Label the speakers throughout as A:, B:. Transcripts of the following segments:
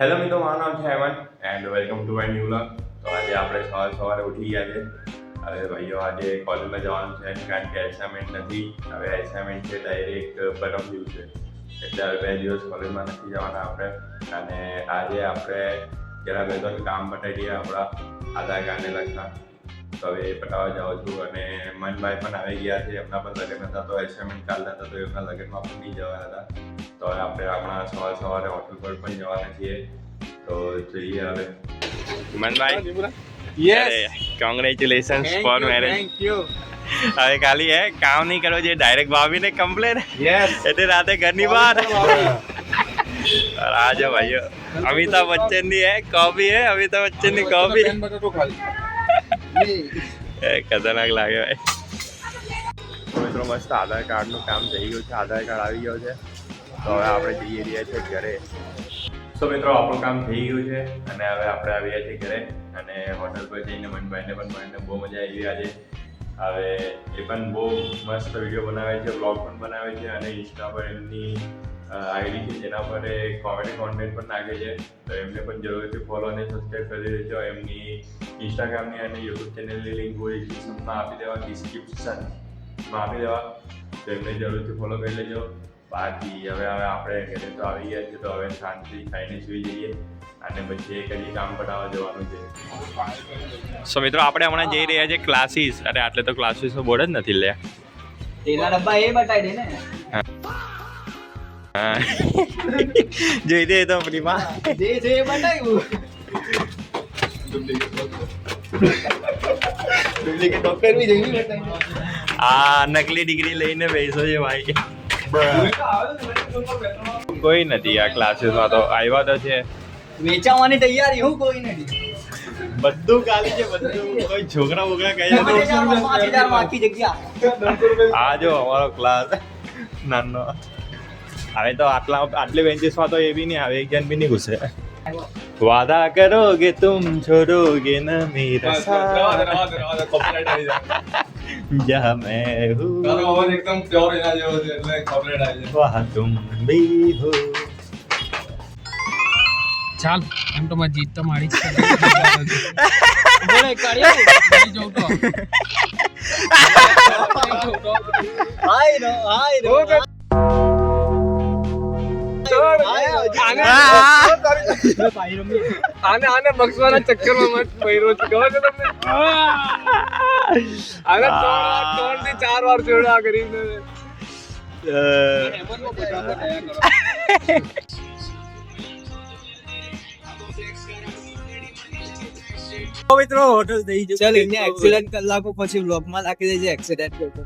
A: Hello મિત્રો, મારું નામ છે Hemant and welcome to my new vlog. તો આજે આપણે સવારે ઉઠી ગયા છે. હવે ભાઈઓ આજે કોલેજમાં જવાનું છે કારણ કે એસાઇનમેન્ટ નથી. હવે એસાઇનમેન્ટ છે ડાયરેક્ટ પરમ દિવસે, એટલે હવે 2 દિવસ કોલેજમાં નથી જવાના આપણે. અને આજે આપણે જરા બે ત્રણ કામ પતાવી દઈએ આપણા આધાર કાર્ડને લગતા. તો હવે એ પતાવવા જાઉં છું. અને મનભાઈ પણ આવી ગયા છે, એમના પણ લગ્ન હતા તો એસાઇનમેન્ટ ચાલતા હતા તો એમના લગ્નમાં પણ નહીં જવાના હતા. તો હવે આપણે આપણા સવારે હોટલ પર પણ જવાના છીએ. તો જોઈએ હવે. Manbhai, yes, congratulations for marriage.
B: Thank you.
A: હવે ખાલી કામ નહીં કરવો જોઈએ, ડાયરેક્ટ ભાભીને કમ્પ્લેન.
B: યસ.
A: એટલે રાતે ઘરની બહાર. આ જો ભાઈઓ, અમિતાભ બચ્ચન ની કોપી હે, અમિતાભ બચ્ચન ની કોપી. ખતરનાક લાગે ભાઈ. મિત્રો મસ્ત આધાર કાર્ડનું કામ થઈ ગયું છે, આધાર કાર્ડ આવી ગયો છે. તો હવે આપણે જઈ રહ્યા છીએ ઘરે. તો મિત્રો આપણું કામ થઈ ગયું છે અને હવે આપણે આવ્યા છીએ ઘરે. અને હોટલ પર જઈને મનભાઈને પણ મને બહુ મજા આવી આજે. હવે એ પણ બહુ મસ્ત વિડીયો બનાવે છે, બ્લોગ પણ બનાવે છે અને ઇન્સ્ટા પર એમની આઈડી છે જેના પર એ કોમેડી કોન્ટેન્ટ પણ નાખે છે. તો એમને પણ જરૂરથી ફોલો અને સબસ્ક્રાઈબ કરી દેજો. એમની ઇન્સ્ટાગ્રામની અને યુટ્યુબ ચેનલની લિંક હું ડિસ્ક્રિપ્શનમાં આપી દેવા. તો એમને જરૂરથી ફોલો કરી લેજો. બાકી હવે આપણે ઘરે તો આવી ગયા છીએ, તો હવે શાંતિ ખાઈને સુઈ જઈએ અને પછી એક હજી કામ પટાવવા જવાનું છે. સો મિત્રો આપણે હમણાં જઈ રહ્યા છીએ ક્લાસીસ. અરે આટલે તો ક્લાસીસનો બોર્ડ જ નથી લે.
B: તેના ડબ્બા એ બતાવી દે ને.
A: હા જોઈ દે તો આપણી માં
B: જે છે એ બતાવ્યું. ડુપ્લિકેટ ડોક્ટર બી જેવી બતાવી.
A: આ નકલી ડિગ્રી લઈને બેસો છે ભાઈ. કોઈ નથી આ ક્લાસીસમાં, તો આવ્યા તો છે.
B: વેચાવાની તૈયારી હું કોઈ નથી.
A: બધું ખાલી છે, બધું. કોઈ છોકરા બોકરા કહે તો
B: 5000 માં આખી જગ્યા.
A: આ જો અમારો ક્લાસ નાનો. હવે તો આટલી બેન્ચીસમાં તો એ બી નહીં આવે, એક જણ બી નહીં ઘૂસે. વાદા કરોગે તુમ છોડોગે ન મેરા સાથ જા મેં હું
C: એકદમ પ્યોર એના જેવો છે એટલે કોપરેટ આવી જાય.
A: વહાં તુમ ભી હો.
D: ચાલ એમ તો જીત તો મારી જ છે.
B: બોલે કાઢ્યો.
D: નહીં જોઉં તો. નહીં જોઉં તો.
B: હાય નો.
C: આને બક્ષવાના ચક્કરમાં મત પહેરો છે, ખબર છે તમને? આને 3 થી 4 વાર જોડા કરીને.
A: મિત્રો હોટલ થઈ જશે.
B: ચાલ એને એક્સિડન્ટ કલાકો પછી બ્લોગમાં નાખી દેજે એક્સિડન્ટ કર્યો.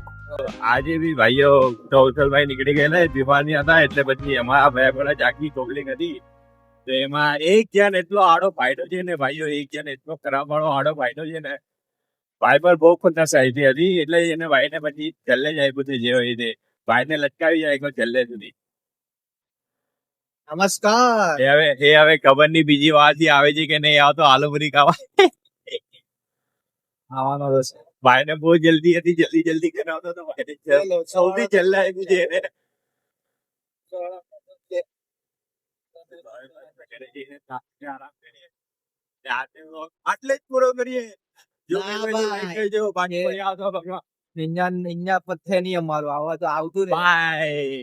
A: આજે બી ભાઈઓ કૌશલભાઈ નીકળી ગયેલા દિવાળી હતા, એટલે પછી અમારા ભાઈ બધા જાગી કોકલિંગ હતી. તો એમાં એક જણ એટલો આડો ફાયદો છે ને ભાઈઓ, એક જણ એટલો ખરાબ વાળો આડો ફાયદો છે ને. ભાઈ પર બહુ ખુદના સાહિત્ય હતી, એટલે એને ભાઈને પછી છેલ્લે જ આપ્યું હતું જે હોય તે. ભાઈને લટકાવી જાય છેલ્લે સુધી.
B: નમસ્કાર.
A: એ હવે ખબર ની બીજી વાર થી આવે છે કે નહીં આવતો. આલુ પૂરી ખાવા
B: આવવાનો છે.
A: ભાઈને બહુ જલ્દી હતી, જલ્દી કરાવતો તો ભાઈને સૌથી છેલ્લા આપ્યું છે એને. આટલે જ પૂરો કરીએ.
B: ઇન્ડિયા પથ્થે નહીં અમારું આવા તો આવતું રહે.
A: બાય.